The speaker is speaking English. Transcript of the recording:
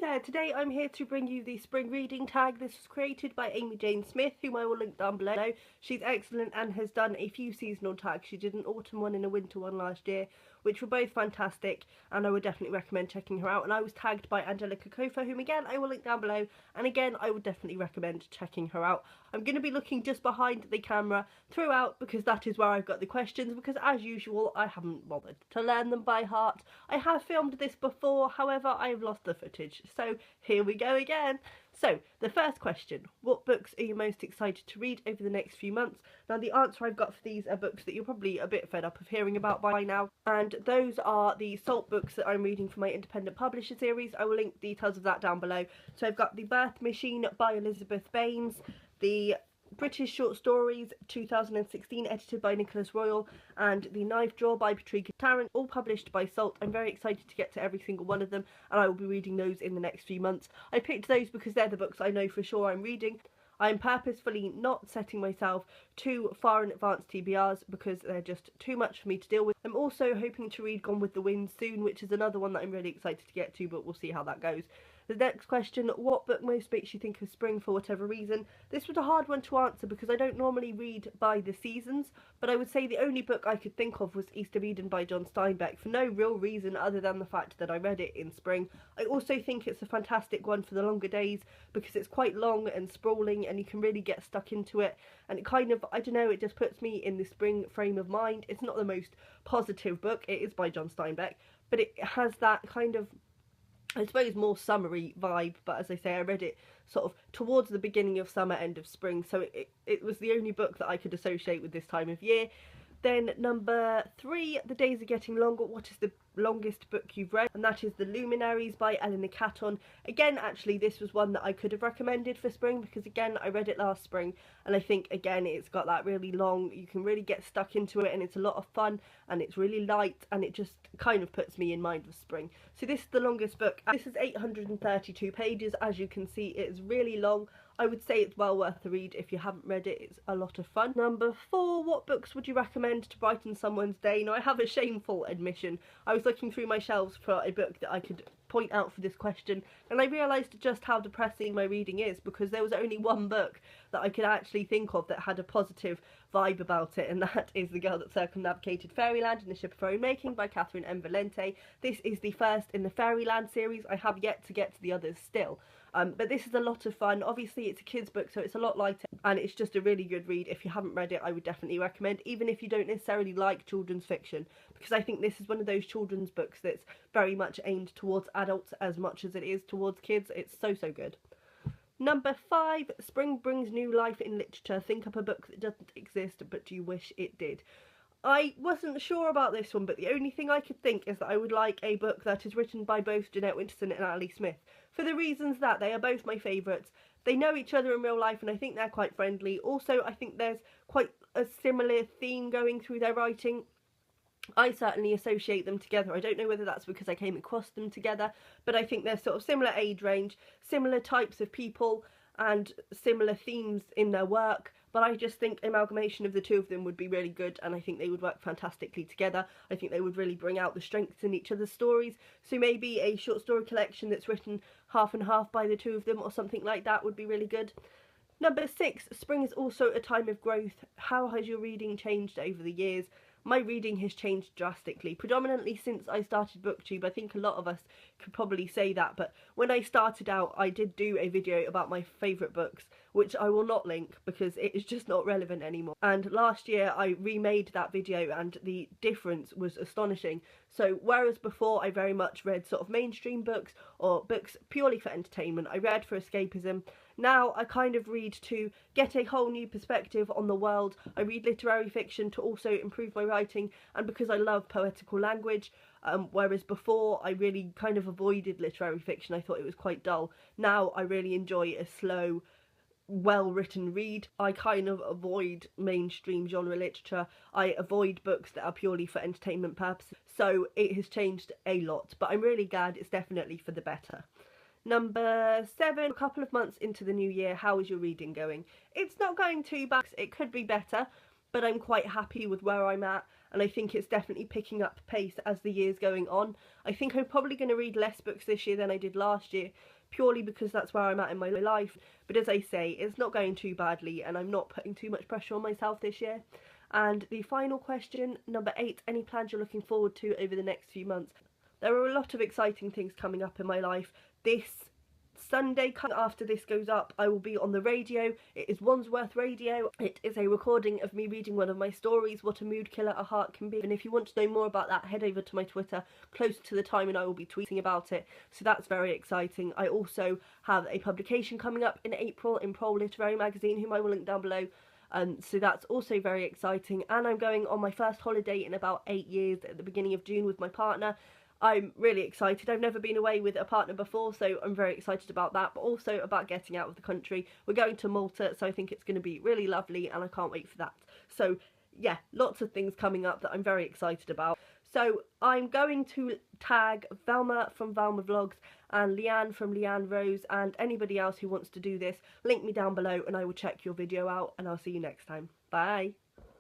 there, today I'm here to bring you the spring reading tag. This was created by Amy Jane Smith, whom I will link down below. She's excellent and has done a few seasonal tags. She did an autumn one and a winter one last year, which were both fantastic, and I would definitely recommend checking her out. And I was tagged by Angelica Kofa, whom again I will link down below, and again I would definitely recommend checking her out. I'm going to be looking just behind the camera throughout because that is where I've got the questions, because as usual I haven't bothered to learn them by heart. I have filmed this before, however I've lost the footage, so here we go again. So the first question: what books are you most excited to read over the next few months? Now the answer I've got for these are books that you're probably a bit fed up of hearing about by now, and those are the Salt books that I'm reading for my independent publisher series. I will link details of that down below. So I've got The Birth Machine by Elizabeth Baines, the British Short Stories 2016 edited by Nicholas Royal, and The Knife Drawer by Patricia Tarrant, all published by Salt. I'm very excited to get to every single one of them, and I will be reading those in the next few months. I picked those because they're the books I know for sure I'm reading. I'm purposefully not setting myself too far in advance TBRs because they're just too much for me to deal with. I'm also hoping to read Gone with the Wind soon, which is another one that I'm really excited to get to, but we'll see how that goes. The next question: what book most makes you think of spring for whatever reason? This was a hard one to answer because I don't normally read by the seasons, but I would say the only book I could think of was East of Eden by John Steinbeck, for no real reason other than the fact that I read it in spring. I also think it's a fantastic one for the longer days because it's quite long and sprawling and you can really get stuck into it, and it kind of, I don't know, it just puts me in the spring frame of mind. It's not the most positive book, it is by John Steinbeck, but it has that kind of, I suppose, more summery vibe. But as I say, I read it sort of towards the beginning of summer, end of spring, so it was the only book that I could associate with this time of year. Then number 3, The Days Are Getting Longer. What is the longest book you've read? And that is The Luminaries by Eleanor Catton. Again, actually, this was one that I could have recommended for spring because, again, I read it last spring, and I think, again, it's got that really long, you can really get stuck into it, and it's a lot of fun, and it's really light, and it just kind of puts me in mind of spring. So this is the longest book. This is 832 pages. As you can see, it is really long. I would say it's well worth the read if you haven't read it. It's a lot of fun. Number 4, what books would you recommend to brighten someone's day? Now I have a shameful admission. I was looking through my shelves for a book that I could point out for this question, and I realised just how depressing my reading is because there was only one book that I could actually think of that had a positive vibe about it, and that is The Girl That Circumnavigated Fairyland in the Ship of Her Own Making by Catherine M. Valente. This is the first in the Fairyland series. I have yet to get to the others still. But this is a lot of fun. Obviously it's a kids book, so it's a lot lighter, and it's just a really good read. If you haven't read it, I would definitely recommend, even if you don't necessarily like children's fiction, because I think this is one of those children's books that's very much aimed towards adults as much as it is towards kids. It's so good. Number 5, Spring Brings New Life in Literature. Think up a book that doesn't exist but you wish it did. I wasn't sure about this one, but the only thing I could think is that I would like a book that is written by both Jeanette Winterson and Ali Smith, for the reasons that they are both my favourites. They know each other in real life and I think they're quite friendly. Also, I think there's quite a similar theme going through their writing. I certainly associate them together. I don't know whether that's because I came across them together, but I think they're sort of similar age range, similar types of people, and similar themes in their work, but I just think amalgamation of the two of them would be really good, and I think they would work fantastically together. I think they would really bring out the strengths in each other's stories, so maybe a short story collection that's written half and half by the two of them or something like that would be really good. Number 6, spring is also a time of growth. How has your reading changed over the years? My reading has changed drastically, predominantly since I started BookTube. I think a lot of us could probably say that, but when I started out I did do a video about my favourite books, which I will not link because it is just not relevant anymore. And last year I remade that video and the difference was astonishing. So whereas before I very much read sort of mainstream books or books purely for entertainment, I read for escapism, now I kind of read to get a whole new perspective on the world. I read literary fiction to also improve my writing, and because I love poetical language, whereas before I really kind of avoided literary fiction. I thought it was quite dull. Now I really enjoy a slow, well-written read. I kind of avoid mainstream genre literature. I avoid books that are purely for entertainment purposes. So it has changed a lot, but I'm really glad. It's definitely for the better. Number 7, a couple of months into the new year, how is your reading going? It's not going too bad. It could be better, but I'm quite happy with where I'm at, and I think it's definitely picking up pace as the year's going on. I think I'm probably going to read less books this year than I did last year, purely because that's where I'm at in my life. But as I say, it's not going too badly, and I'm not putting too much pressure on myself this year. And the final question, number 8, any plans you're looking forward to over the next few months? There are a lot of exciting things coming up in my life. This Sunday, after this goes up, I will be on the radio. It is Wandsworth Radio. It is a recording of me reading one of my stories, What a Mood Killer a Heart Can Be. And if you want to know more about that, head over to my Twitter closer to the time and I will be tweeting about it. So that's very exciting. I also have a publication coming up in April in Prole Literary Magazine, whom I will link down below. So that's also very exciting. And I'm going on my first holiday in about 8 years at the beginning of June with my partner. I'm really excited. I've never been away with a partner before, so I'm very excited about that, but also about getting out of the country. We're going to Malta, so I think it's going to be really lovely, and I can't wait for that. So yeah, lots of things coming up that I'm very excited about. So I'm going to tag Velma from Velma Vlogs and Leanne from Leanne Rose, and anybody else who wants to do this, link me down below and I will check your video out, and I'll see you next time. Bye!